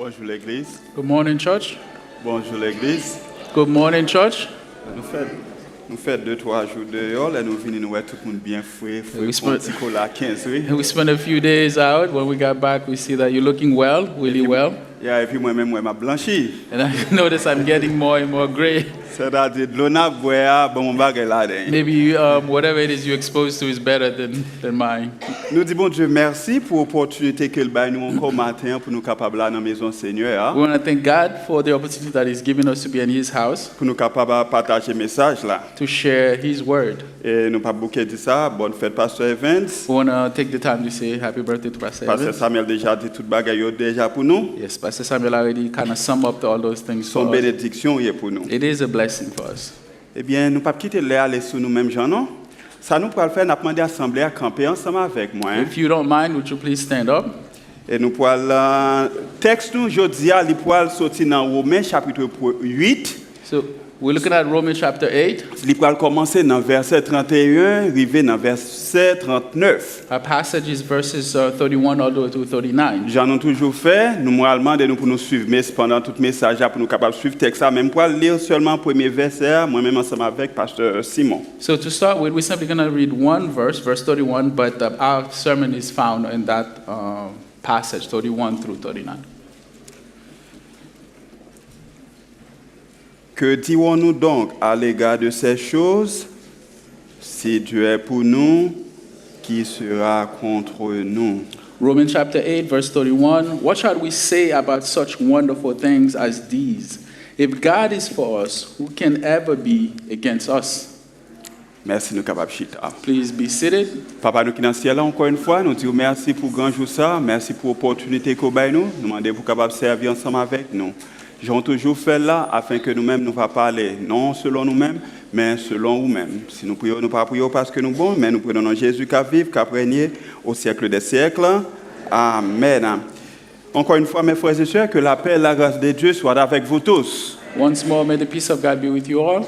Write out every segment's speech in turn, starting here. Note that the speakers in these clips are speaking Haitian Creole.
Bonjour l'église. Good morning, church. Bonjour l'église. Good morning, church. Nous faisons 2-3 jours dehors et nous venons nous voir tout le monde bien frais, petit cola 15, oui. We spent a few days out. When we got back, we see that you're looking well, really well. Et puis moi-même, moi, blanchi. And I notice I'm getting more and more gray. C'est-à-dire, de l'on a boire, bon, bagay là. Maybe whatever it is you're exposed to is better than mine. Nous disons, bon Dieu, merci pour l'opportunité qu'il baille nous encore matin pour nous capables là dans la maison Seigneur. We want to thank God for the opportunity that He's given us to be in His house. Pour nous capables partager message là. To share His word. Et nous pas bouquer dit ça, bonne fête Pasteur Evans. We want to take the time to say happy birthday to Pastor Evans. Pasteur Samuel déjà dit toute bagay déjà pour nous. Yes, Pastor Samuel already kind of summed up all those things. Son bénédiction est pour nous. It is a blessing for us. Eh bien, nous pas quitter l'air aller sur nous-mêmes, Jean, non? Ça nous pourra le faire, nous demander à l'assemblée à camper ensemble avec moi. If you don't mind, would you please stand up? Et nous pourrons texte nous aujourd'hui, il pourra sortir dans Romains chapitre 8. So we're looking at Romans chapter 8. Il pourra commencer dans verset 31, rive dans verset 39. Our passage is verses 31 all the way to 39. J'en ai toujours fait, nous moralement de nous pour nous suivre, mais pendant tout message pour nous capables de suivre texte ça, même pour lire seulement le premier verset, moi-même ensemble avec pasteur Simon. So to start with, we're simply going to read one verse, verse 31, but our sermon is found in that passage, 31 through 39. Que dirons-nous donc à l'égard de ces choses? Si Dieu est pour nous, qui sera contre nous? Romans chapter 8, verse 31. What shall we say about such wonderful things as these? If God is for us, who can ever be against us? Merci, nous capables chita. Please be seated. Papa, nous qui dans le ciel, encore une fois, nous disons merci pour grand jour ça, merci pour l'opportunité qu'on a nous, nous demandons pour capable servir ensemble avec nous. J'ai toujours fait là afin que nous-mêmes nous ne parler non selon nous-mêmes, mais selon vous-mêmes. Si nous prions, nous ne prions pas parce que nous sommes bons, mais nous prenons Jésus qui vive, qui régné au siècle des siècles. Amen. Encore une fois, mes frères et sœurs, que la paix et la grâce de Dieu soient avec vous tous. Once more, may the peace of God be with you all.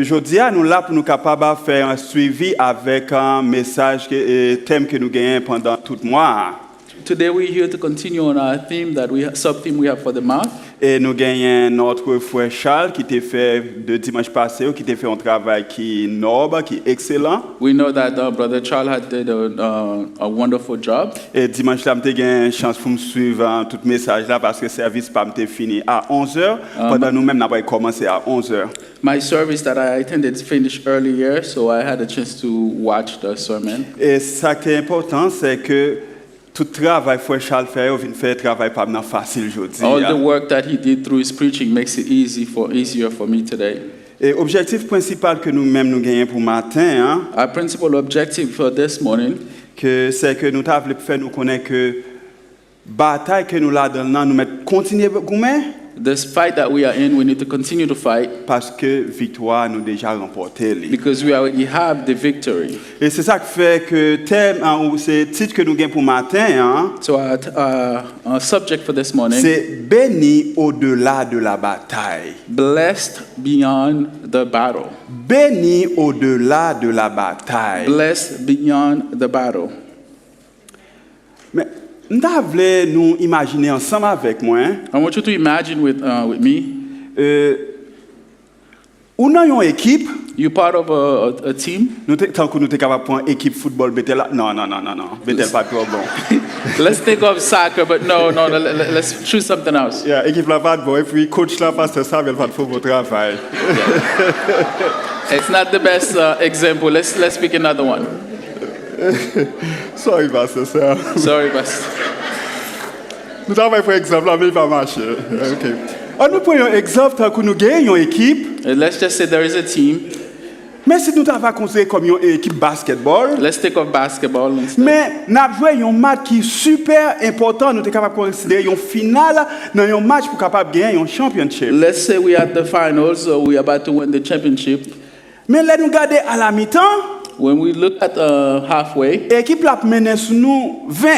Aujourd'hui, nous là pour nous capables de faire un suivi avec un message, thème que nous gagnons pendant tout le mois. Today we're here to continue on our theme sub-theme we have for the month. Et nous gagnons notre frère Charles qui t'a fait de dimanche passé, qui t'a fait un travail qui est noble, qui est excellent. We know that Brother Charles had did a wonderful job. Et dimanche là, j'ai eu une chance pour me suivre tout message là parce que le service pas fini à 11h. Pendant nous-mêmes, nous avons commencé à 11h. My service that I attended finished earlier, so I had a chance to watch the sermon. Et ça qui est important, c'est que tout travail frère Charles fait, on vient faire travail pas facile aujourd'hui. All the work that he did through his preaching makes it easier for me today. Et l'objectif principal que nous-mêmes nous gagnons pour matin, Our principal objective for this morning, c'est que nous t'avons fait nous connaître que bataille que nous là dedans nous mettre continuer goumen. This fight that we are in, we need to continue to fight. Parce que victoire nous déjà remporté. Because we already have the victory. Et c'est ça qui fait que thème ou c'est titre que nous gagnons pour matin. So our subject for this morning. C'est béni au-delà de la bataille. Blessed beyond the battle. Béni au-delà de la bataille. Blessed beyond the battle. Mais nous voulons nous imaginer ensemble avec moi. I want you to imagine with me. Ou dans une équipe. You're part of a team. Tant que nous sommes capables de prendre équipe football, Bethel. Non. Bethel pas trop bon. Let's think of soccer, but no. Let's choose something else. Yeah, équipe là pas bon et puis coach là pasteur ça il va faire votre travail. It's not the best example. Let's pick another one. Sorry, pasteur. Sorry, pasteur. Nous avons par exemple là mais il va marcher. OK. Nous prenons un exemple tant que nous gagnons une équipe. Let's just say there is a team. Mais si nous avons considéré comme une équipe basketball. Let's take of basketball instead. Mais nous avons joué un match qui est super important. Nous sommes capables de considérer une finale dans un match pour capable gagner un championship. Let's say we are at the finals, so we are about to win the championship. Mais là nous regarder à la mi-temps. When we look at halfway, l'équipe la mène sur nous 20.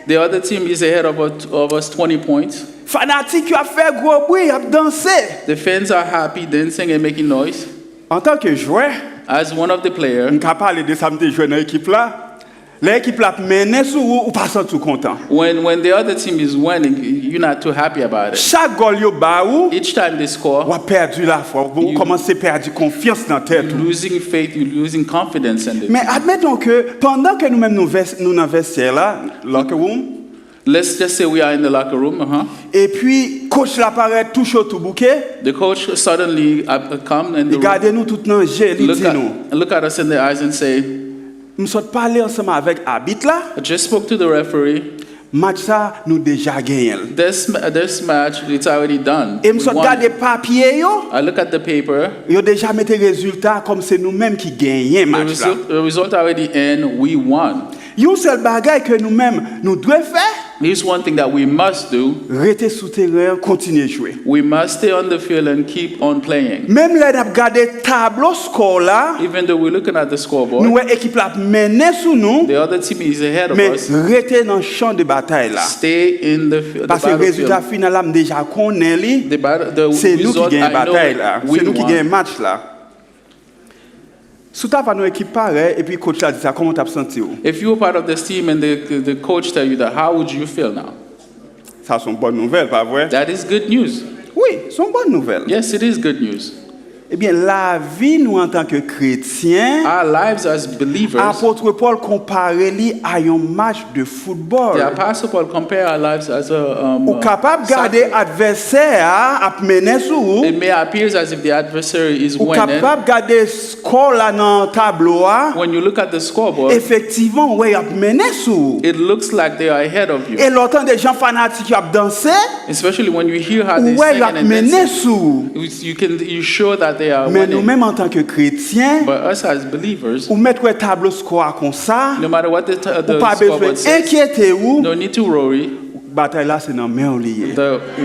The other team is ahead of us 20 points. Fanatique a fait gros bruit, a dansé. The fans are happy, dancing and making noise. En tant que joueur, as one of the players, on peut parler de samedi jouer dans l'équipe là. L'équipe l'a mené sur ou pas tout content. When the other team is winning, you're not too happy about it. Chaque goal yo ba ou, Each time they score, ou a perdu la foi, vous commencez à perdre confiance dans tête. you're losing faith, you're losing confidence in it. Mais admettons que pendant que nous-mêmes nous dans vestiaire là, locker room, Let's just say we are in the locker room, et puis coach l'apparaît tout chaud tout bouquet, The coach suddenly come in the room, regardez nous tout dans jeu, il dit nous. look at us in the eyes and say, Nous sommes parlé ensemble avec Habit là, I just spoke to the referee. match ça nous déjà gagné. This match, it's already done. Et We nous sommes won. regardé papier yo, I look at the paper. yo déjà mis résultat comme c'est nous-mêmes qui gagnons match là. The result already in. We won. Yon seul bagay que nous-mêmes nous devons faire, Here's one thing that we must do. rester sous terrain, continuer jouer. We must stay on the field and keep on playing. Même là n'a regardé tableau score là, Even though we're looking at the scoreboard, nous équipe là mené sous nous, the other team is ahead of mais us. rester dans le champ de bataille là. Stay in the field. Parce que le résultat final là déjà connaît li, c'est nous qui result, gagnons I bataille know là, we c'est nous qui won. gagnons match là. Sous ta nos équipe pareil et puis coach là dit ça comment t'as senti ou? If you were part of this team and the coach tell you that, how would you feel now? Ça sont bonnes nouvelles, pas vrai? That is good news. Oui, c'est une bonne nouvelle. Yes, it is good news. Eh bien, la vie, nous, en tant que chrétiens, Our lives as believers, apôtre Paul compare li à un match de football. the Apostle Paul compare our lives as a Ou capable de garder soccer. adversaire à mener sur It may appear as if the adversary is ou winning. capable de garder score là dans tableau When you look at the scoreboard, effectivement ouais a mené sur. it looks like they are ahead of you. Et l'autant des gens fanatiques qui ont dansé, Especially when you hear how they ouais sing a and mené dancing. sur. You sure that they are Mais winning. nous-mêmes en tant que chrétiens, But us as believers, ou mettre un tableau score comme ça, no matter what the ou pas besoin scoreboard says, inquiéter ou no need to worry. bataille là c'est dans main liée.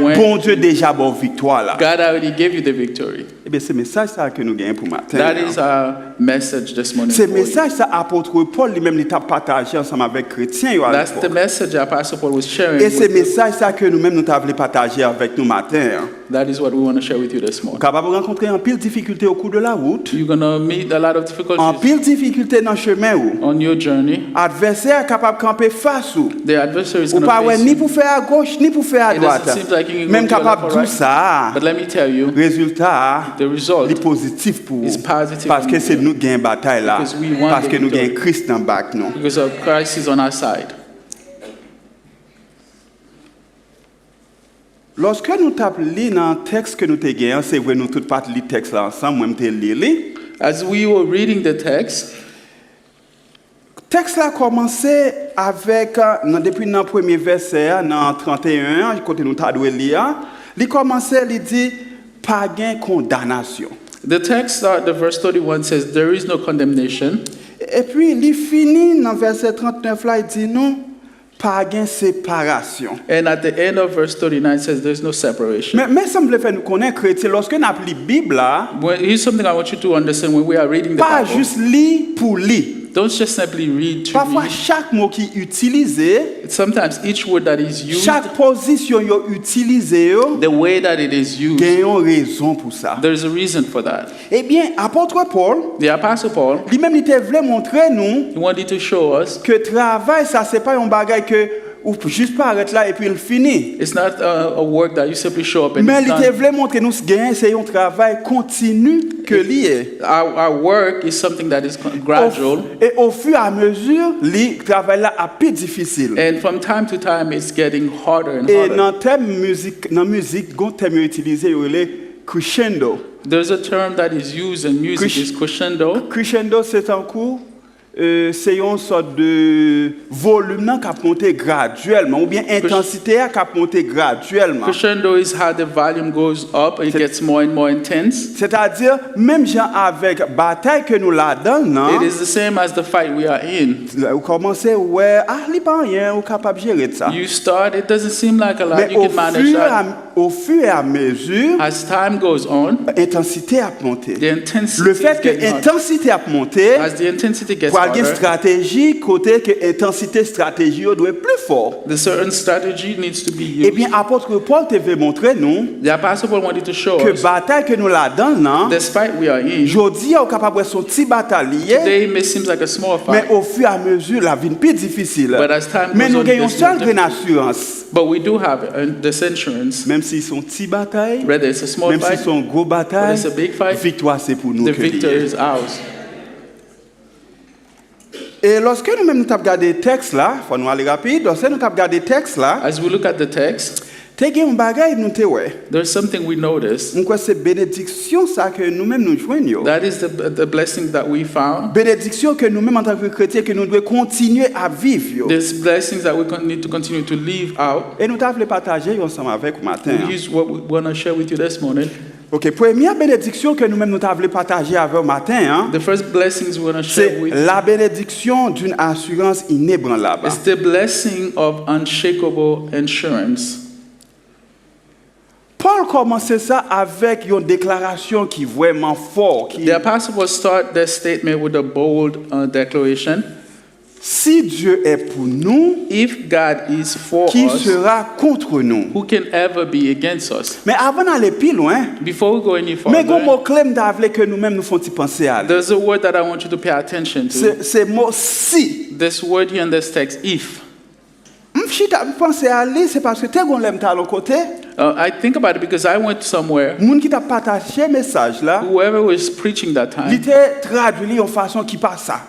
When Bon Dieu déjà bon victoire là. God already gave you the victory. Eh bien c'est message ça que nous gagnons pour matin. That is our message this morning. C'est for you. message ça apôtre Paul lui-même il t'a partagé ensemble avec chrétiens yo à That's the l'époque. message Apostle Paul was sharing. Et c'est with message ça que nous-mêmes nous t'avons partager avec nous matin. That is what we want to share with you this Vous morning. capable de rencontrer en pile difficulté au cours de la route, You're going to meet a lot of en difficulties pile difficulté dans le chemin ou on your journey. adversaire capable de camper face ou The adversary is ou going pas to ouais face ni you. pour faire à gauche ni pour faire à It droite. doesn't seem like you can go Même to the capable left de or tout right. ça. But let me tell you, Résultat, the result est positif pour is positive parce que c'est nous qui gagnons bataille là, Because we won parce the que nous victory. gagnons Christ en bac non. because of Christ is on our side. Lorsque nous tapons dans le texte que nous avons gagné, c'est vrai nous tous pas le texte là ensemble, moi je lire. As we were reading the text, Texte là commencé avec depuis le premier verset dans 31 côté nous t'a doué lire, il commençait il dit pas gain condamnation. the text, the verse 31 says, there is no condemnation. Et puis il finit dans verset 39 là il dit non pas gain séparation. And at the end of verse 39 says, there's no separation. Mais ça me fait nous connaître chrétien lorsque nous appelons Bible là, Here's something I want you to understand when we are reading the pas Bible. juste lire pour lire. Don't just simply read to Parfois read. chaque mot qui est utilisé, Sometimes each word that is used, chaque position yo utilisé yo, the way that it is used, gagne une raison pour ça. there's a reason for that. Eh bien, apôtre Paul, The Apostle Paul, lui-même il voulait montrer nous he wanted to show us que travail ça c'est pas un bagage que ou juste pas arrêter là et puis il finit. it's not a work that you simply show up and Mais it's il done. voulait montrer nous que c'est un travail continu que lié. Our work is something that is gradual, Et au fur et à mesure, le travail là a plus difficile. and from time to time it's getting harder and Et harder. dans musique, un terme utilisé il crescendo. There's a term that is used in music, is crescendo. Crescendo c'est un coup c'est une sorte de volume qui a monté graduellement ou bien intensité qui a monté graduellement. Crescendo is how the volume goes up and it gets more and more intense. C'est-à-dire même gens avec bataille que nous la donne non. It is the same as the fight we are in. Vous commencez ouais li pas rien ou capable gérer de ça. You start, it doesn't seem like a lot. Mais You can manage that. au fur et à mesure As time goes on, intensité a monté. the intensity Le fait is que getting hard. intensité a monté As the intensity gets pour pas une harder. stratégie côté que intensité stratégie doit être plus fort. The certain strategy needs to be Eh used. bien, apôtre Paul te veut montrer nous The Apostle Paul wanted to show que us, bataille que nous la donne, despite we are in, aujourd'hui on est capable de son petit bataille, today may seem like a small mais fight, au fur et à mesure la vie est plus difficile. but as time Mais goes nous on, gagnons this seule will une differ. assurance, But we do have this insurance, même s'ils sont petits batailles, whether it's a small même s'ils fight, sont gros whether batailles, it's a big fight, victoire c'est pour nous the que victory lié. is ours. Et lorsque nous-mêmes nous avons regardé le texte là, il faut nous aller rapide, lorsque nous avons regardé le texte là, As we look at the text, te gen un bagay nous te ouais. there's something we notice. On croit c'est bénédiction ça que nous-mêmes nous joignons. That is the blessing that we found. Bénédiction que nous-mêmes en tant que chrétiens que nous devons continuer à vivre. Yo. There's blessings that we need to continue to live out. Et nous t'avons partager ensemble avec vous matin. hein. Here's what we want to share with you this morning. OK, première bénédiction que nous-mêmes nous t'avons partager avec vous matin, hein, The first blessings we want to c'est share with la bénédiction d'une assurance inébranlable. is the blessing of unshakable insurance. Paul commençait ça avec une déclaration qui est vraiment forte. The apostle will start their statement with a bold declaration. Si Dieu est pour nous, If God is for qui us, sera contre nous? who can ever be against us? Mais avant d'aller plus loin, Before we go any mais un mot further, clé m'avait que nous-mêmes nous faisons penser à. there's a word that I want you to pay attention to. C'est mot si. This word here in this text, if. M'chita penser à lui, c'est parce que t'es gon l'aime ta l'autre côté. I think about it because I went somewhere. Moun qui t'a partagé message là, Whoever was preaching that il time, t'a traduit en façon qui pas ça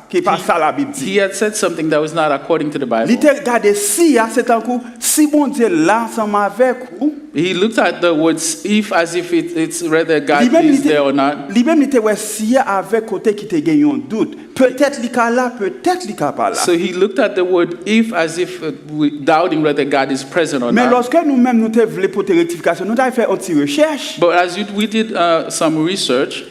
la Bible dit. he had said something that was not according to the Il Bible. t'a regardé si c'est un coup si bon Dieu là ensemble avec vous. He looked at the words if as if it's whether God Lui-même is there or not. lui-même il était ouais si avec côté qui t'a gagné un doute. Peut-être il est là, peut-être il est pas là. So he looked at the word if as if doubting whether God is present or Mais not. lorsque nous-mêmes nous t'avons voulu pour tes rectifications, nous avons fait une petite recherche. But as we did some research,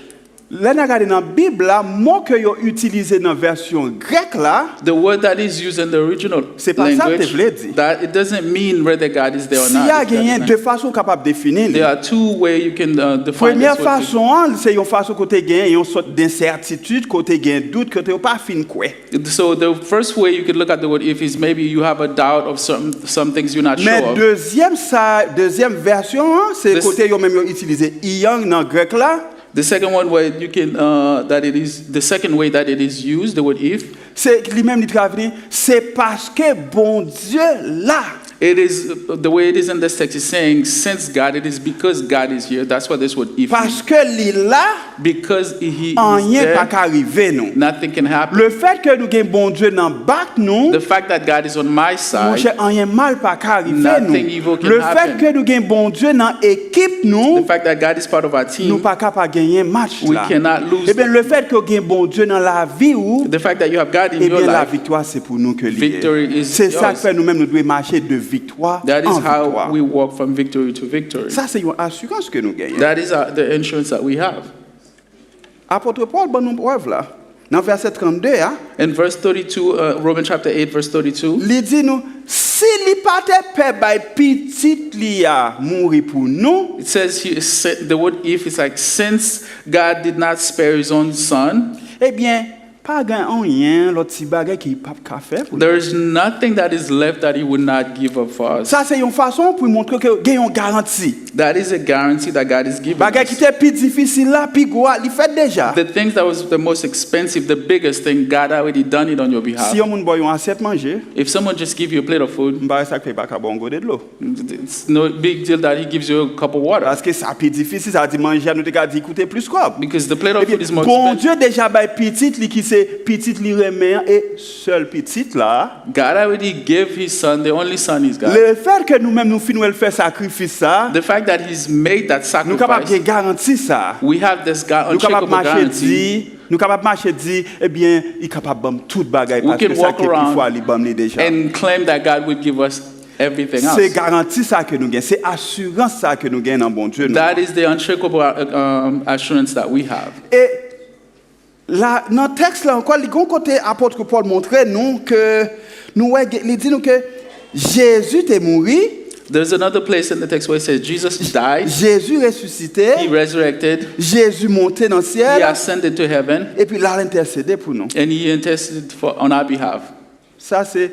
Là, nous regardons dans la Bible, là, mot que vous utilisé dans la version grecque, là, the word that is used in the original C'est pas ça que language, je voulais dire. that it doesn't mean whether God is there or s'il y a not. gagné deux façons capables de définir. There are two ways you can define Première this word. façon, c'est une façon côté gain, une sorte d'incertitude, côté gain doute, côté pas fin quoi. So the first way you could look at the word if is maybe you have a doubt of some things you're not Mais sure of. deuxième version, c'est This- côté yo même yo utilisé yang dans grec là, The second one where you can that it is the second way that it is used, the word if, c'est lui-même il travaille, c'est parce que bon Dieu là. it is the way it is in this text is saying since God, it is because God is here. That's what this word if Parce means. que li là, Because he is rien pas there, qu'arriver nous. nothing can happen. Le fait que nous gagnons bon Dieu dans bac nous, The fact that God is on my mon side, cher, rien mal pas qu'arriver Nothing nous. evil can Le happen. fait que nous gagnons bon Dieu dans équipe the nous, fact that God is part of our nous team, pas capable gagner match we là. cannot lose. Eh bien le fait que gagnons bon Dieu dans la vie ou The fact that you have God in eh your bien la life, victoire c'est pour nous que lié. Victory is C'est ça yours. que fait nous-mêmes nous devons marcher de victoire that is en how victoire. we walk from victory to victory. Ça c'est une assurance que nous gagnons. That is the insurance that we have. Apôtre Paul bon nous preuve là. Dans verset 32 hein, In verse 32, Romans chapter 8, verse 32, il dit nous si li pas te paix bay petit li a mourir pour nous, it says here, the word if is like, since God did not spare his own son, eh bien pas gain rien l'autre petit bagage qui pas ka faire pour nous. there is nothing that is left that he would not give up for us. Ça c'est une façon pour montrer que gagne une garantie. That is a guarantee that God is giving Bagage qui us. était plus difficile là, puis gros, il fait déjà. The things that was the most expensive, the biggest thing, God already done it on your behalf. Si on moun boy une assiette manger, If someone just give you a plate of food, m'ba ça fait pas ka bon godet de l'eau. it's no big deal that he gives you a cup of water. Parce que ça plus difficile, ça dit manger nous te ka dit coûter plus quoi. Because the plate of food is more Bon expensive. Dieu déjà bay petite li qui c'est petite li remet et seul petite là. God already gave his son, the only son he's got. Le fait que nous-mêmes nous finissons le faire sacrifice ça, The fact that he's made that nous capable sacrifice, de garantir ça. we have this Nous capable unshakable marcher guarantee. dit, nous capable marcher dit, eh bien, il capable bam toute bagaille We parce que can ça walk qu'il around faut aller bam li déjà. and claim that God would give us everything C'est else. garantie ça que nous gagnons, c'est assurance ça que nous gagnons dans bon Dieu. nous. That is the unshakable assurance that we have. Et là, dans le texte là encore, il y a un côté apôtre Paul montrait nous que nous il dit nous que Jésus est mort. There's another place in the text where it says Jesus died, Jésus ressuscité, he resurrected, Jésus monté dans le he ciel, ascended to heaven, et puis là, il intercédé pour nous. and he interceded on our behalf. Ça, c'est,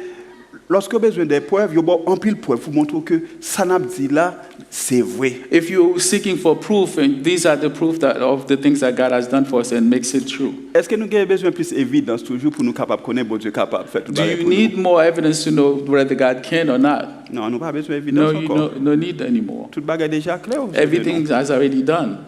lorsque vous avez besoin des preuves, il y a en pile preuve pour montrer que ça n'a pas dit là, c'est vrai. If you're seeking for proof, and these are the proof of the things that God has done for us and makes it true. Est-ce que nous avons besoin de plus d'évidence toujours pour nous capables de connaître bon Dieu capable de faire tout Do ça you pour need more evidence to know whether God can or not? nous? Non, nous n'avons pas besoin No, d'évidence you encore. no need anymore. Tout le bagage est déjà clair. Everything has already done.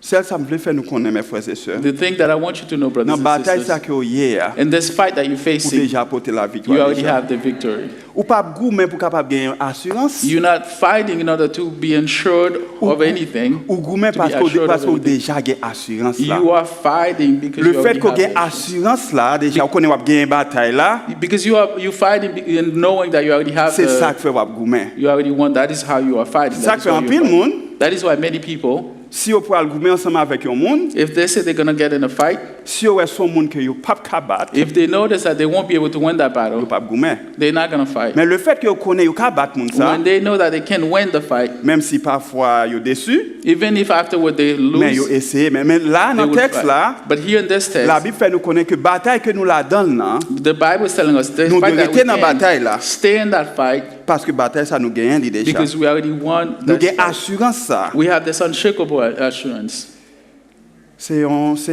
C'est ça que je veux faire nous connaître, mes frères et sœurs. The thing that I want you to know, Dans brothers la and bataille ça sisters, que hier, in this fight that you're vous facing, déjà apporté la you victoire. already déjà. have the victory. Ou pas gourmet pour capable gagner assurance. You're not fighting in order to be assured of anything. Ou gourmet To parce be que assured parce of que anything. déjà gagné assurance là. You are fighting because Le you fait already qu'on gagne have it. assurance là, déjà on connaît qu'on gagner bataille là, Because you're fighting and knowing that you already have c'est ça the, que fait qu'on gourmet. you already won. That is how you are fighting. Ça That que is fait why un you're pile fighting. monde. That is why many people, Si on peut gourmet ensemble avec un monde, if they say they're going to get in a fight, si on est son monde que yo pas capable, if they notice that they won't be able to win that yo battle, pas gourmet. they're not going to fight. Mais le fait que yo connaît yo capable monde ça, When they know that they can win the fight, même si parfois yo déçu, even if afterward they mais yo lose, essayé. Mais là they dans le will texte fight. là, But here in this la text, Bible fait nous connaître que bataille que nous la donne là, the Bible is telling us the nous fight devons that we rester dans la bataille là, can stay in that fight parce que bataille ça nous gagne déjà. because we already won. Nous that gagne fight. assurance ça. We have this unshakable assurance. C'est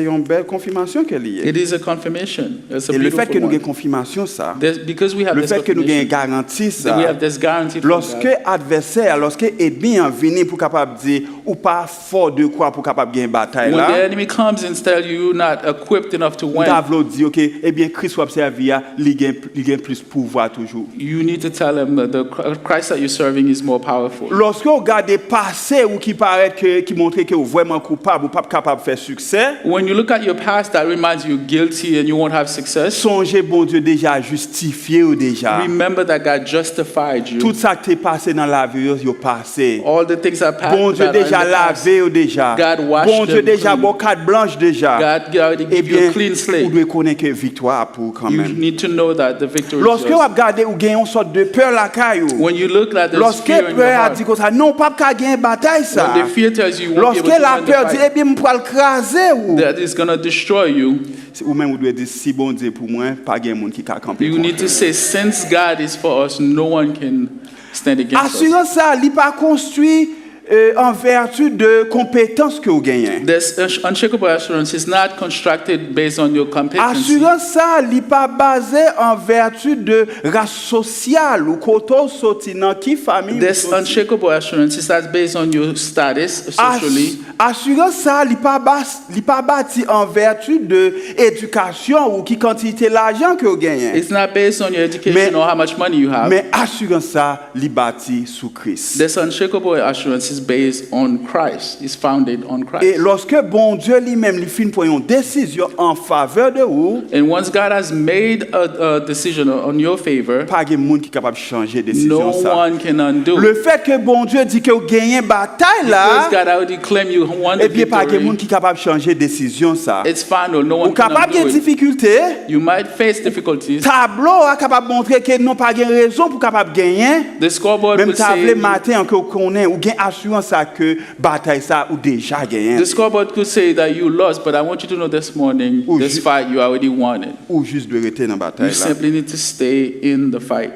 une belle confirmation qu'elle y est. It is a confirmation. It's a Et le fait que beautiful nous ayons one. confirmation ça, Because we have le this fait que nous ayons confirmation, garantie that we ça, have this guarantee from lorsque God. adversaire, lorsque ennemi en venu pour capable dire ou pas fort de quoi pour capable gagner bataille When the là, enemy comes and tells you you're not equipped enough to win, Davlo dit OK, eh bien Christ va servir, il gagne plus pouvoir toujours. you need to tell him that the Christ that you're serving is more powerful. Lorsque vous regardez passé ou qui paraît que qui montre que vous vraiment coupable ou pas capable de faire succès, When you look at your past, that reminds you guilty and you won't have success. songez bon Dieu déjà justifié ou déjà. Remember that God justified you. Tout ça qui est passé dans la vie, yo passé. All the things that passed. Bon Dieu that are in déjà the past, lavé ou déjà. God washed Bon Dieu them déjà clean. bon carte blanche déjà. God already Eh gave you bien, a clean vous slate. devez connaître que victoire pour quand You même. need to know that the victory is Lorsque vous yours. regardez ou gagnez une sorte de peur la caillou. When you look at this Lorsque fear in your peur a heart, dit comme ça, non pas qu'à gagner bataille ça. when the fear tells you you won't be Lorsque able to la win the peur dit fight, eh bien me pour le craser ou. that is going to destroy you, Ou même vous devez dire si bon Dieu pour moi, pas gagne monde qui a campé. you need to say, since God is for us, no one can stand against us. Assurance ça, il pas construit en vertu de compétences que vous gagnez. This unshakable assurance is not constructed based on your competency. Assurance ça, il pas basé en vertu de race sociale ou koto sorti dans qui famille. This ou sorti. unshakable assurance is not based on your status socially. Assurance ça, il pas bâti en vertu de éducation ou qui quantité l'argent que vous gagnez. It's not based on your education Mais- or how much money you have. Mais assurance ça, il bâti sous Christ. This unshakable assurance is based on Christ. It's founded on Christ. Et lorsque bon Dieu lui-même lui fin pour une décision en faveur de vous, And once God has made a decision on your favor, pas de monde qui est capable de changer décision no ça. one can undo. Le fait que bon Dieu dit que vous gagnez bataille Because là, God already claimed you won the et bien pas de monde victory, qui est capable de changer décision ça. it's final. No Ou one can capable de undo it. difficulté, You might face difficulties. tableau a capable de montrer que non pas de raison pour capable de gagner. The scoreboard Même will say, table matin que vous connaissez ou gain assurance ça que bataille ça ou déjà gagné the scoreboard could say that you lost, but I want you to know this morning, Ou this ju- fight you already won it. ou juste de rester dans You bataille là. simply need to stay in the fight.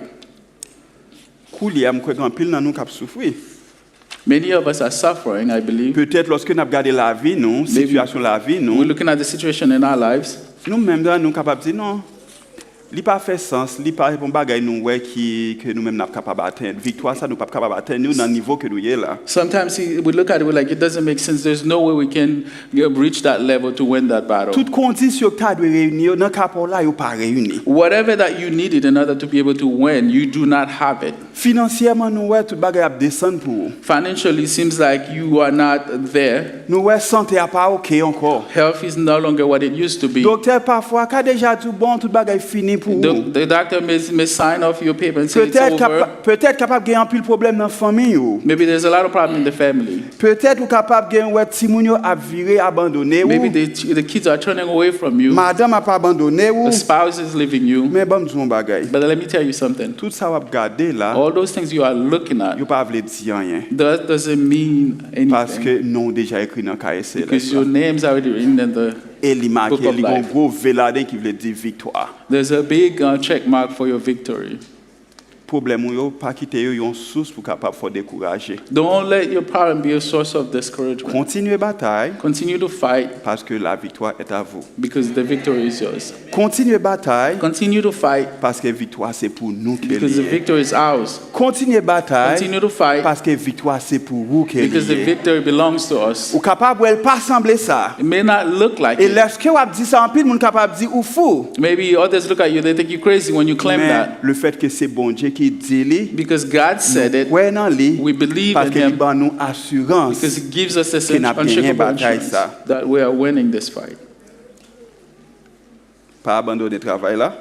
Kouli am kwa grand pile nan nou k'ap souffrir. Many of us are suffering, I believe. Peut-être lorsque nous regardons la vie nous, situation la vie We're nous, looking at the situation in our lives. nous même nous capables de dire non. Li pas fait sens, li pas bon bagay nous ouais qui que nous même n'a capable atteindre. Victoire ça nous pas capable atteindre nous dans le niveau que nous y est là. Sometimes we look at it, we're like, it doesn't make sense. There's no way we can reach that level to win that battle. Toute condition que tu dois réunir dans capot là yo pas réuni. Whatever that you needed in order to be able to win, you do not have it. Financièrement nous ouais tout bagay a descendre pour vous. Financially, it seems like you are not there. Nous ouais santé a pas OK encore. Health is no longer what it used to be. Docteur parfois qu'a déjà tout bon tout bagay fini pour vous. The doctor may sign off your paper and say it's over. Peut-être capable de gagner un pile problème dans la famille. Maybe there's a lot of problem in the family. Peut-être ou capable de gagner petit moun yo a viré abandonné. Maybe the kids are turning away from you. Madame a pas abandonné ou. The spouse is leaving you. Mais bon disons bagay. But let me tell you something. Tout ça va regarder là. All those things you are looking at. Yo pas veut dire rien. That doesn't mean anything. Parce que non déjà écrit dans KSC. Because your name's already written in the et il marque il un gros véladin qui veut dire victoire. There's a big check mark for your victory. Problème yo pas quitter yo une source pour capable faire décourager. Don't let your problem be a source of discouragement. Continuez bataille. Continue to fight. Parce que la victoire est à vous. Because the victory is yours. Continuez bataille. Continue to fight. Parce que victoire c'est pour nous qui Because the victory is ours. Continuez bataille. Continue to fight. Parce que victoire c'est pour vous qui Because the victory belongs to us. Ou capable elle pas sembler ça. It may not look like et it. lorsque vous dit ça en pile monde capable dire ou fou. Maybe others look at you, they think you're crazy when you claim that. Le fait que c'est bon Dieu qui dit because God said it, we believe in Him because He gives us this unshakable assurance that we are winning this fight. Pas abandonner travail là.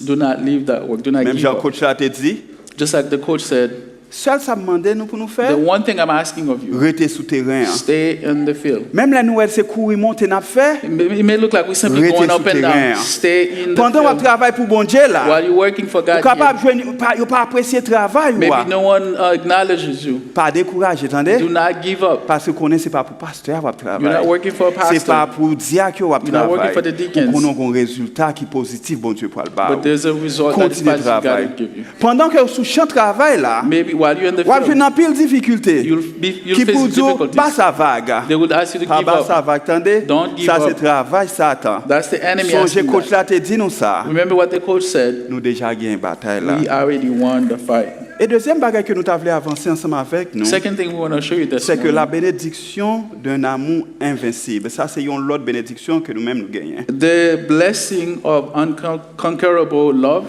Do not leave that work. Do not Même give up. coach l'a dit. Just like the coach said. Seul ça demande nous pour nous faire. The one thing I'm asking of you. Rester sous terrain. Stay in the field. Même la nouvelle c'est courir monter n'a fait. It may look like we simply going up and down. Stay in the pendant field. votre travail pour bon Dieu là. While you're working for God. Capable pas apprécier travail. Maybe no one acknowledges you. Pas décourager, attendez. Do not give up. Parce que connaît c'est pas pour pasteur va travailler. You're not working for a pastor. C'est pas pour diacre va travailler. You're not working for the deacons. On a un résultat qui positif bon Dieu pour le bas. But there's a result that God will give you. Pendant que sous champ travail là. Maybe while you're in the field. Une pile difficulté. You'll face difficulties. Pas sa vague. They would ask you to give up. Sa vague, attendez. Don't give ça up. c'est travail Satan. That's the enemy. Songe coach là te dit nous ça. Remember what the coach said. Nous déjà gagné bataille là. We already won the fight. Et deuxième bagage que nous t'avons avancer ensemble avec nous. Second thing we want to show you this c'est que la bénédiction d'un amour invincible. Ça c'est une autre bénédiction que nous-mêmes nous gagnons. The blessing of unconquerable love.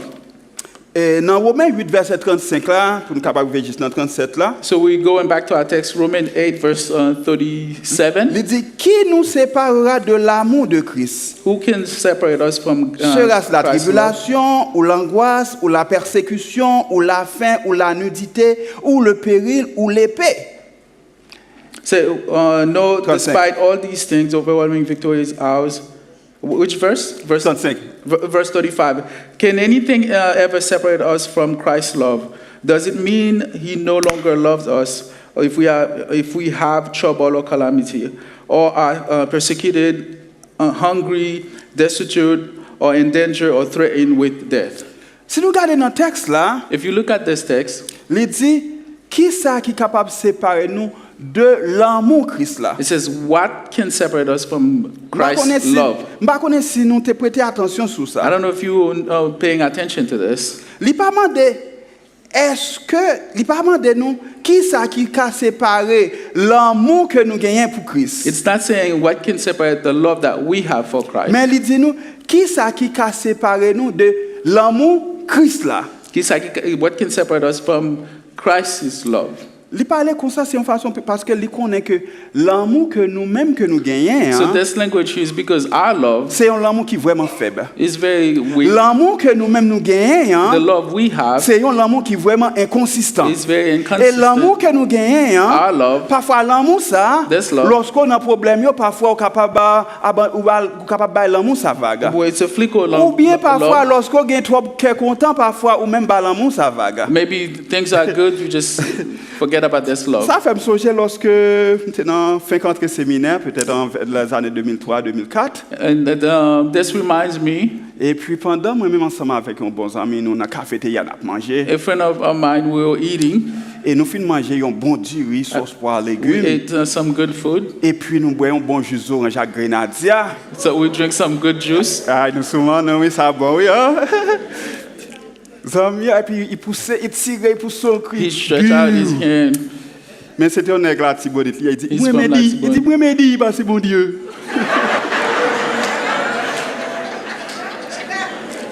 Et dans Romains 8 verset 35 là, pour nous capable de juste dans 37 là. So we going back to our text, Romans 8 verse 37. Il dit qui nous séparera de l'amour de Christ? Who can separate us from Sera-ce la tribulation ou l'angoisse ou la persécution ou la faim ou la nudité ou le péril ou l'épée? So no, despite all these things, overwhelming victory is ours. Which verse? Verse 35. Verse 35. Can anything ever separate us from Christ's love? Does it mean He no longer loves us, or if we have trouble or calamity, or are persecuted, hungry, destitute, or in danger, or threatened with death? Si nous regardons dans le texte là, if you look at this text, il dit qui ça qui est capable de séparer nous de l'amour Christ là. It says, what can separate us from Christ's love? Je connais si nous te prêter attention sur ça. I don't know if you are paying attention to this. Il pas demandé est-ce que il pas demandé nous qui ça qui a séparé l'amour que nous gagnons pour Christ. It's not saying what can separate the love that we have for Christ. Mais il dit nous qui ça qui a séparé nous de l'amour Christ là. What can separate us from Christ's love? Il parle comme ça c'est une façon parce que il connaît que l'amour que nous-mêmes que nous gagnons. So this language is because our love. C'est un amour qui est vraiment faible. Is very weak. L'amour que nous-mêmes nous gagnons. The love we have. C'est un amour qui est vraiment inconsistant. Is very inconsistent. Et l'amour que nous gagnons. Our love. Parfois l'amour ça. Lorsqu'on a un problème parfois on capable l'amour ça vague. Ou bien parfois lorsqu'on gagne trop content parfois ou même l'amour ça vague. Maybe things are good you just forget about this love. Ça fait me songer lorsque j'étais dans 50 séminaires, peut-être dans les années 2003-2004. And this reminds me. Et puis pendant moi-même ensemble avec un bon ami, nous na cafétéria n'a mangé. A friend of mine we were eating. Et nous fin manger un bon riz, sauce poire légumes. We ate some good food. Et puis nous boyons un bon jus d'orange à grenadier. So we drink some good juice. Ah, nous souvent non oui ça bon oui hein. Zamia et puis il poussait, il tirait, il poussait son cri. He stretched out his hand. Mais c'était un nègre là, Tibodit. Il dit, moi me dis, bah c'est bon Dieu.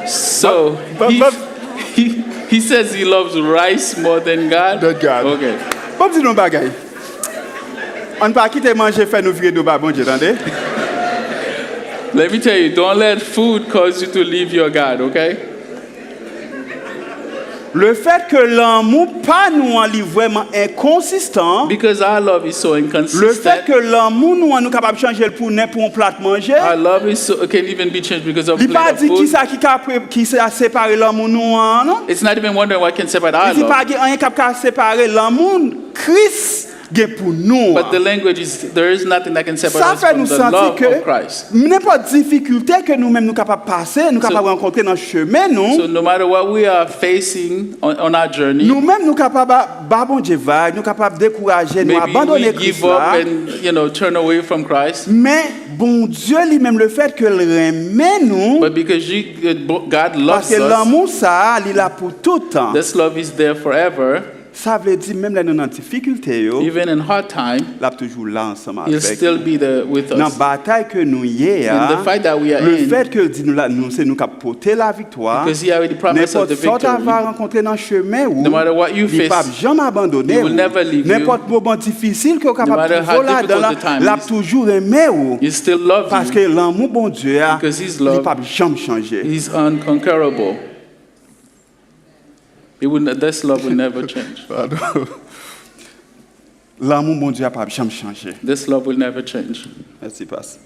So he says he loves rice more than God. Than God. Okay. Bon dis nous bagaille. On pas quitter manger faire nous virer de bas bon Dieu, attendez. Let me tell you, don't let food cause you to leave your God, okay? Le fait que l'amour pas nous en vraiment inconsistant. Because our love is so Le fait inconsistent. que l'amour nous nous capable changer pour un plat manger. Our love is so, can even be changed because of Il pas plate dit of qui food. ça qui a séparé l'amour nous non. It's not even wondering what can separate our Il dit pas love. rien qui a séparé l'amour Christ gain pour nous. But the language is, there is nothing that can separate Ça us fait from nous the sentir love que of Christ. n'importe difficulté que nous-mêmes nous capables passer, nous capables rencontrer dans le chemin nous. So no matter what we are facing on our journey, Nous-mêmes nous capables bah bon Dieu vague, nous capables décourager, nous maybe abandonner we Christ give up là. and turn away from Christ. Mais bon Dieu lui-même le fait que le remet nous But because God parce loves que us, l'amour ça, il est là pour tout temps. this love is there forever. Ça veut dire même là dans nos difficultés yo, Even in hard time, là toujours là ensemble He'll avec. still be there with Dans la us. bataille que nous y est, In the fight that we are le in, fait que dit nous là nous c'est nous qui porter la victoire. because He already promised us N'importe the sorte victory. va rencontrer dans le chemin où No matter what you il ne va face, jamais abandonner. He will never leave you. N'importe moment difficile que vous No matter capable how de voler dans difficult the time l'a is, toujours aimé ou He still loves parce que you l'amour bon Dieu a because His il love pas jamais changer. is unconquerable. This love will never change. L'amour bon Dieu a pas jamais changer. This love will never change. Merci passe.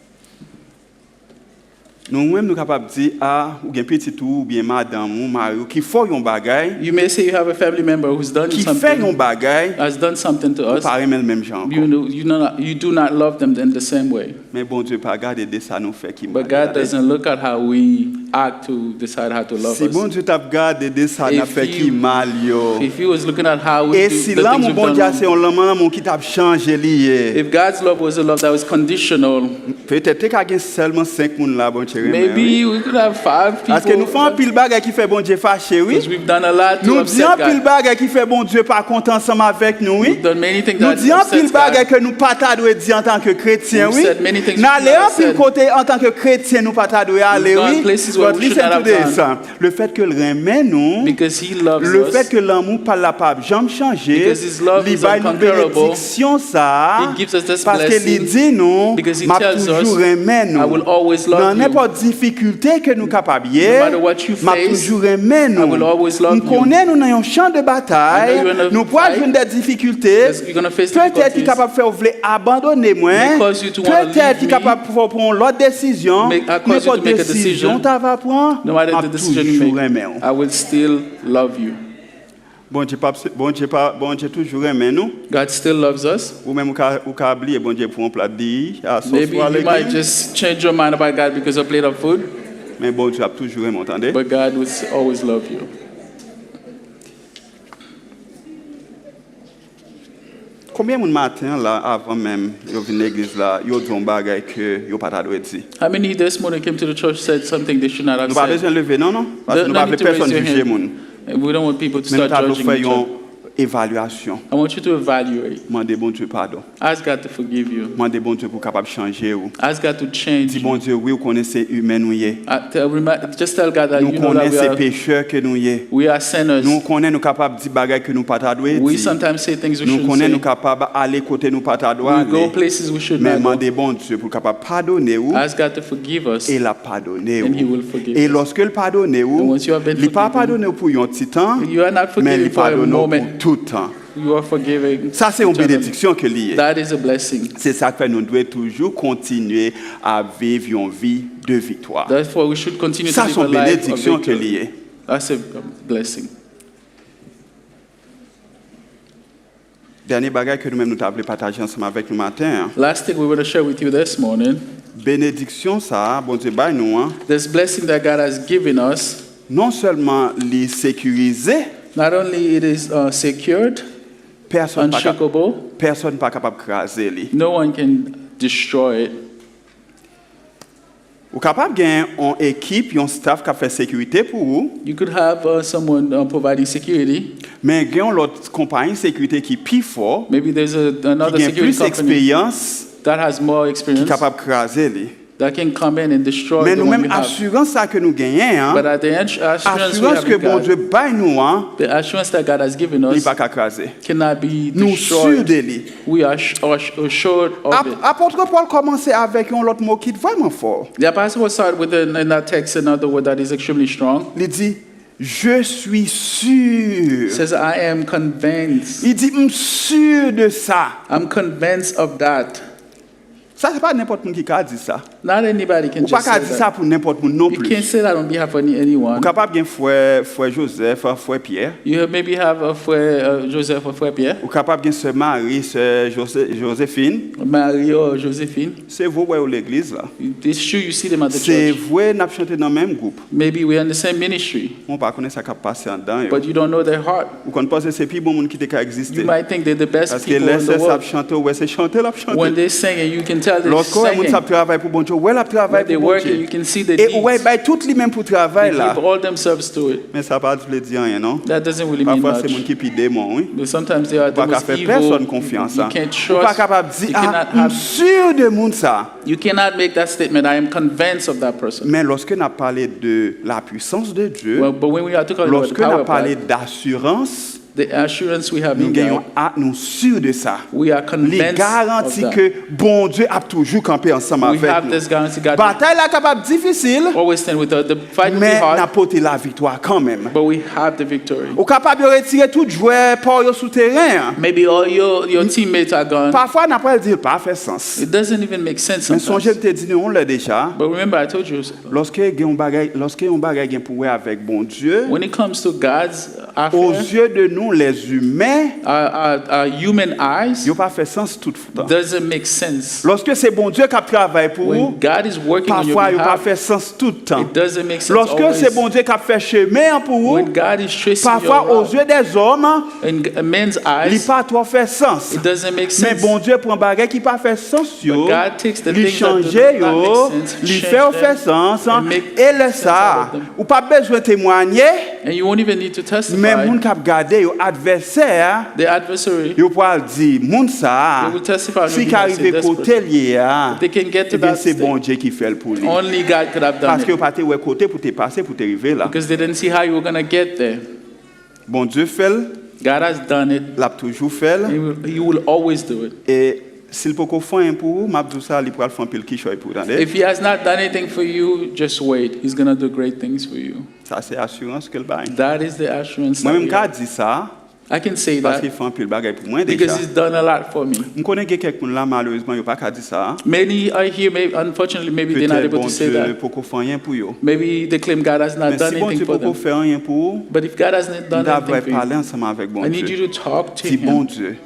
Nous-mêmes nous capables de dire ah ou bien petit ou bien madame ou mari qui fait un bagay You may say you have a family member who's done qui fait un something, bagay has done something to us. pas aimer le même genre. You do not love them in the same way. Mais bon Dieu pas garder de ça nous fait qui mal. But God doesn't look at how we act to decide how to love Si bon us. Dieu t'a gardé de ça n'a If fait qui you- mal yo. If He was looking at how we Et do si the là things mon we've bon done Dieu wrong, c'est un l'amour qui t'a changé lié. if God's love was a love that was conditional, Peut-être qu'il y a seulement 5 personnes là bon Dieu. maybe we could have 5 Parce que nous people. faisons un pile bagay qui fait bon Dieu fâché oui. Because we've done a lot to Nous upset disons un pile God. bagay qui fait bon Dieu pas content ensemble avec nous oui. We've done many things Nous that disons un pile upset bagay God. que nous pas doit dire en tant que chrétien We've oui. said many things N'allez we un should pile have côté en tant que chrétien nous pas doit aller We've gone oui. places where But we should listen not to have this. gone. Le fait que le remet nous Because He loves le us. fait que l'amour par la pape jamais changer, Because His love il is va nous unconquerable. bénédiction ça, He gives us this parce qu'il blessing. dit nous, Because He m'a tells toujours us, aimé nous. I will always love Dans you. n'importe difficulté que nous capables No matter what you m'a face, toujours aimé nous. I will always love Nous you. connaissons nous dans un champ de I bataille, know you're in a nous pouvons fight. jouer des difficultés. Yes, you're gonna face Peut-être qu'il est difficulties. capable de faire vous abandonner moi. May cause you to wanna Peut-être leave qu'il est me. capable de prendre l'autre décision. May cause you to N'importe make a décision decision. tu vas prendre, No matter m'a the decision you toujours make, aimé. I will still love you. Bon Dieu toujours aimé nous. God still loves us. Ou même ou ka oublier bon Dieu pour un plat dit à ce Maybe soir you might légumes. just change your mind about God because of a plate of food, Mais bon Dieu a toujours aimé, entendez? but God will always love you. Combien de matin là avant même yo vinn l'église là, yo dit un bagay que yo pas doit dire. How many this morning came to the church said something they should not have Nous pas said? besoin lever non. Parce que nous No pas need to personne raise your juger hand. moun. We don't want people to Mais nous start t'a judging faire each une other. évaluation. I want you to evaluate. Demander bon Dieu pardon. Ask God to forgive you. Demander bon Dieu pour capable changer ou. Ask God to change Dis you. bon Dieu oui, vous connaissez humain nous y est. Just tell God that Nous you know that connaissons pécheurs que nous y est. we are sinners. Nous connaissons nous capables de dire bagay que nous pas doit We dire. sometimes say things we Nous shouldn't connaissons nous say. capables aller côté nous pas doit We go aller. places we should Mais not go. demandez bon Dieu pour capable pardonner ou. Ask God to forgive us. Et la pardonner. And he will forgive Et us. lorsque le pardonne, And once you have been il pas forgiven, pardonné pour un petit temps, You are not mais forgiven il for a pardonne pour moment. tout temps. You are forgiving. Ça, c'est une eternally. bénédiction que lié. That is a blessing. C'est ça que nous devons toujours continuer à vivre une vie de victoire. Therefore, we should continue to Ça, live c'est a une life of bénédiction que victory. lié. That's a blessing. Dernier bagage que nous-mêmes nous avons partagé ensemble avec nous matin. Last thing we want to share with you this morning, Bénédiction, ça, bon Dieu, bah nous, this blessing that God has given us, non seulement les sécuriser, not only it is secured, personne pas unshakable, capable de craser lui. no one can destroy it. Ou capable de gagner une équipe, un staff qui fait sécurité pour vous, You could have someone providing security. mais gagner l'autre compagnie de sécurité qui est plus fort, Maybe there's another qui a security plus company d'expérience, that has more qui est experience capable de craser lui. that can come in and destroy Mais the one nous-mêmes, we have. assurance ça que nous gagnons, But at the assurance we assurance have que in bon God, Dieu baille nous, the assurance that God has given il us pas qu'à craser. cannot be Nous sûrs destroyed. de lui. We are assured of it. Apôtre Paul commençait avec un autre mot qui est vraiment fort. The apostle will start with in that text another word that is extremely strong. Il dit, Je suis sûr. says, I am convinced. Il dit, je suis sûr de ça. I'm convinced of that. Ça, c'est pas n'importe qui a dit ça. Not anybody can Ou pas just qu'à say dire ça that. pour n'importe qui non You plus. can't say that on behalf of Ou anyone. capable de frère Joseph, frère Pierre. You maybe have a frère Joseph or frère Pierre, Ou capable de sœur Marie, sœur Joséphine. Marie or Josephine. C'est vous ouais, à l'église là. It's true you see them at the C'est church. vous n'a chanté dans le même groupe. Maybe we're in the same ministry, On pas connaître ça qui passe en dedans. but you don't know their heart. Ou qu'on pense que c'est plus bon monde qui t'a existé. You might think they're the best Parce que people in laisse the ça world. chanter, ouais, c'est chanter là When chanter. they sing and you can tell they're Lorsqu'on a singing. ça travaille pour bon Dieu, ouais, la travaille When they pour bon work and you Dieu. can see the Et ouais, deeds. bah tout lui même pour They travail là. give all themselves to it. Mais ça pas dire rien non. That doesn't really mean Parfois c'est much. monde qui pide démon, oui. But sometimes they are the Pas most faire evil. personne confiance. You hein. can't Ou pas trust. capable de You dire ah, cannot je have. suis sûr de monde ça. You cannot make that statement. I am convinced of that person. Mais lorsque on a parlé de la puissance de Dieu, Well, but when we are talking about the lorsque on power a of parlé God, d'assurance, the assurance we have nous in gagnons God, nous sûrs de ça. we are Les convinced of garanties that. que bon Dieu a toujours campé ensemble We avec have nous. this guarantee. God Bataille là capable difficile, always stand with us. The fight will be mais n'a hard, porté la victoire quand même. but we have the victory. Ou capable de retirer tout joueur par au souterrain. Maybe all your teammates are gone. Parfois n'a pas dire pas fait sens. It doesn't even make sense Mais songez sometimes. te dit nous on l'a déjà. But remember, I told you, Lorsque on bagaille gen pour avec bon Dieu, when it comes to God's aux affair, yeux de nous les humains, our human eyes il pas fait sens tout le temps. doesn't make sense. Lorsque c'est bon Dieu qui travaille pour When vous, God is working on your parfois il pas behalf, fait sens tout le temps. it doesn't make sense Lorsque c'est always. bon Dieu qui fait chemin pour vous, When God is tracing parfois your aux route, yeux des hommes, in a man's il eyes, pas trop fait sens. it doesn't make Mais sense. bon Dieu prend bagaille qui pas fait sens yo, But God takes the il things that change do not yo, make sense, il change fait au them, fait sens and make et le sense ça, out of them. ou pas besoin de témoigner, And you won't even need to mais testify. moun k'ap gade yo adversaire, The adversary, yo pourra dire moun ça, they will testify on si your behalf, say, qu'arrive this côté person. lié a, They can get to eh bien that c'est state. bon Dieu qui fait le pour lui. Only God could have done Parce que it. pas te ouais côté pour te passer pour te arriver là. Because they didn't see how you were going to get there. Bon Dieu fait, God has done it. l'a toujours fait He will always do it. et s'il peut qu'on fait un pour vous, m'a dit ça, il pourra le faire un peu qui choix pour entendre. If he has not done anything for you, just wait. He's going to do great things for you. Ça c'est assurance que le bail. That is the assurance. Moi That même we quand have. dit ça I can say parce that qu'il fait un peu le bagage pour moi because déjà. he's done a lot for me. Je connais quelqu'un là malheureusement il pas qu'à dire ça. Many are here, maybe, unfortunately, maybe they're not Peut-être able bon to say Dieu that. pour qu'on fait rien pour eux. Maybe they claim God has not Mais done si bon anything Dieu for pour qu'on them. fait rien pour eux, But if God has not on done devrait anything for parler you, ensemble avec bon I need Dieu. you to talk to Dis bon him. Dieu.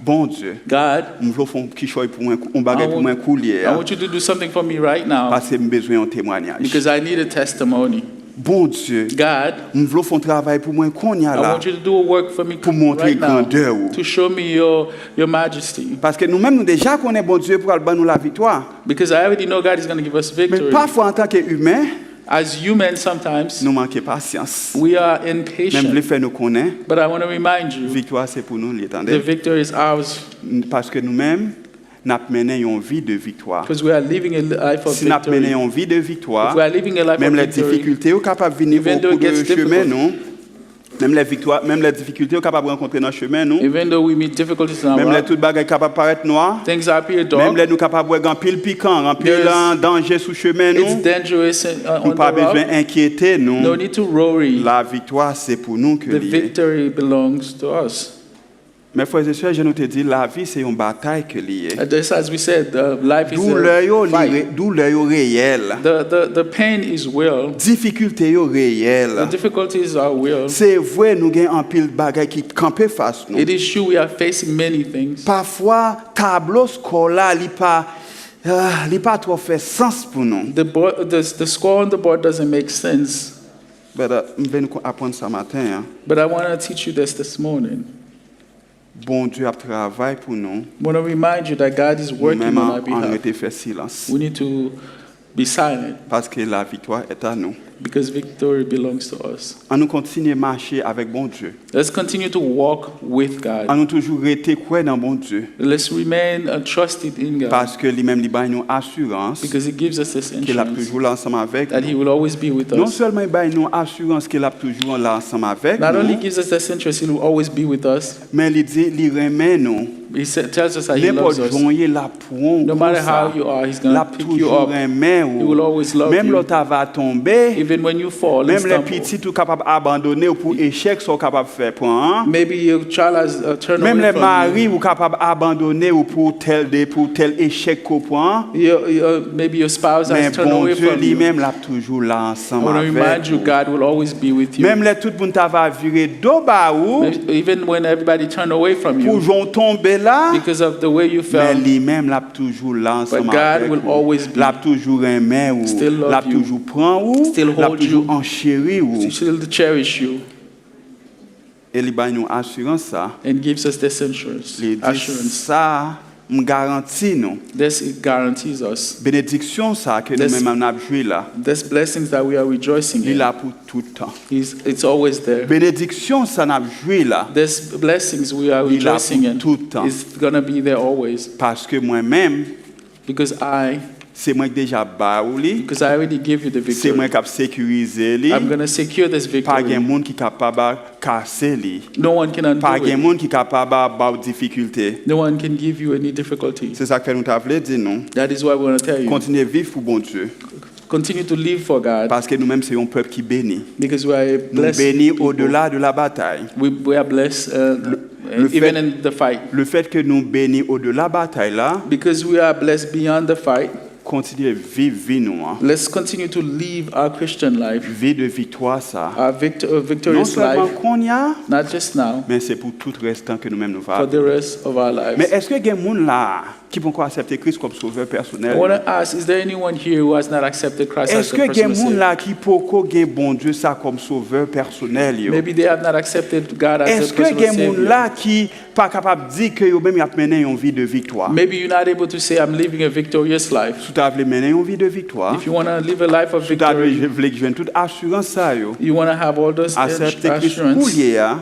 Bon Dieu. God, Je veux faire qui choix pour moi, un bagage pour moi coulier. I want you to do something for me right now Parce que j'ai besoin d'un témoignage. because I need a testimony. Bon Dieu. God, Je veux faire un travail pour moi qu'on y a I là. want you to do a work for me Pour montrer right now grandeur. to show me your majesty. Parce que nous-mêmes, nous déjà connaissons bon Dieu pour nous la victoire. Because I already know God is going to give us Mais victory. parfois, en tant qu'humains, As humans, sometimes nous manquons patience. we are Même impatient. le fait nous connaître, But I want to remind you, victoire c'est pour nous, the l'étendard. victory is ours Parce que nous-mêmes, nous menons une vie de victoire. because we are living a life of Si nous victory. menons une vie de If victoire, we are living a life même of les victory, difficultés sont capables de venir au Even though cours it gets de chemin, difficult. nous. Même les victoires, même les difficultés sont capables de rencontrer dans le chemin, nous. even though we meet difficulties in our Même les life, toutes bagages capables de paraître noirs. things appear Même dark, les nous capables de voir un pile piquant, un pile There's- danger sous chemin, it's nous. dangerous Nous on pas the besoin road. d'inquiéter, nous. No need to worry. La victoire, c'est pour nous que The lié. victory belongs to us. Mes frères et sœurs, je nous te dis, la vie, c'est une bataille que lié. Just as we said, life is Douleur yo a fight. réelle. The pain is real. Difficulté yo The réelle. difficulties are real. C'est vrai, nous avons un pile de bagages qui campent face nous. It is true we are facing many things. Parfois, tableau scolaire, il pas trop fait sens pour nous. The score on the board doesn't make sense. Je vais nous apprendre ça matin. Hein. But I want to teach you this morning. Bon Dieu a travaillé pour nous. I want to remind you that God is working Nous-mêmes, on our on a behalf. été fait silence. We need to be silent Parce que la victoire est à nous. because victory belongs to us. On nous continue à marcher avec bon Dieu. Let's continue to walk with On God. nous toujours été quoi dans bon Dieu. Let's remain trusted in God Parce que lui-même, il donne une assurance because He gives us this qu'il a insurance toujours là ensemble avec that He nous. will always be with Non us. seulement il donne une assurance qu'il a toujours là ensemble avec Not only nous, gives us this interest, He will always be with us. mais il dit, il remet nous. Tells us that He N'importe loves us. journée là pour No matter how you are, He's going l'a to pick you toujours up. remet He will always love même you. l'autre va tomber, Even Even when you fall and Même les stumble, petits tout capable abandonner ou pour échec sont capable faire point. maybe your child has turned Même away les from maris ou capable abandonner ou pour tel échec qu'au point. you. Maybe your spouse Mais has turned bon away Dieu from you. lui-même l'a toujours là I ensemble want to avec remind you, vous. God will always be with you. Même les tout le monde va virer dos bas ou Even when everybody turned away from pour you j'en tomber là. because of the way you Mais felt, lui-même l'a toujours là ensemble God avec will vous. always be. L'a toujours aimé ou Still love l'a you. toujours prend ou Still l'a hold toujours you. enchéri ou. He still cherish you Et il a une assurance ça. and gives us this assurance. Il dit ça me garantit nous. This it guarantees us. Bénédiction ça que nous-mêmes on a joué là. This blessings that we are rejoicing Il est in, là pour tout le temps. it's always there. Bénédiction ça n'a joué là This blessings we are Il est là rejoicing pour in tout le temps. is gonna be there always parce que moi-même because c'est moi qui déjà baouli, I already give you the c'est moi victory. qui sécuriser li. I'm gonna secure this Pas victory. gen monde qui capable casser li. No one can Pas undo gen it. monde qui capable ba difficulté. No one can give you any difficulty. C'est ça que nous t'avons dit non. That is why we want to tell you. Continuez vivre pour bon Dieu Continue to live for God parce que nous-mêmes c'est un peuple qui bénit. because we are a Nous blessed bénit people. au-delà de la bataille. We are blessed le even fait- in the fight. Le fait que nous bénit au-delà de la bataille là, Because we are blessed beyond the fight, continuez vivre vie nous. let's continue to live our Christian life, Vie de victoire ça. our Non victorious seulement life, qu'on y a, not just now, mais c'est pour tout restant que nous-mêmes nous for faisons. the rest of our lives. Mais est-ce que il y a des gens là qui vont accepter Christ comme sauveur I personnel? want to ask, is there anyone here who has not accepted Christ as Est-ce the que il y a personal des gens Savior? là qui peuvent gagner bon Dieu ça comme sauveur personnel yo? Maybe they have not accepted God as Est-ce the que il y a personal des gens Savior. là qui pas capable de dire que yo même y a mené une vie de victoire? Maybe you're not able to say, I'm living a victorious life. Si tu as voulu mener une vie de victoire, If you want to live a life of si tu as victory, voulu que toute assurance ça yo, you want to have all those accepter Christ assurance, coulier a,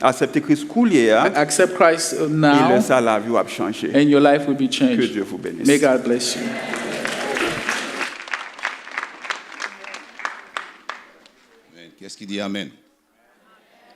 accepter Christ coulier a, accept Christ et now, laisse la vie va changer. and your life will be Que changed. Dieu vous bénisse. May God bless you. Qu'est-ce qu'il dit Amen?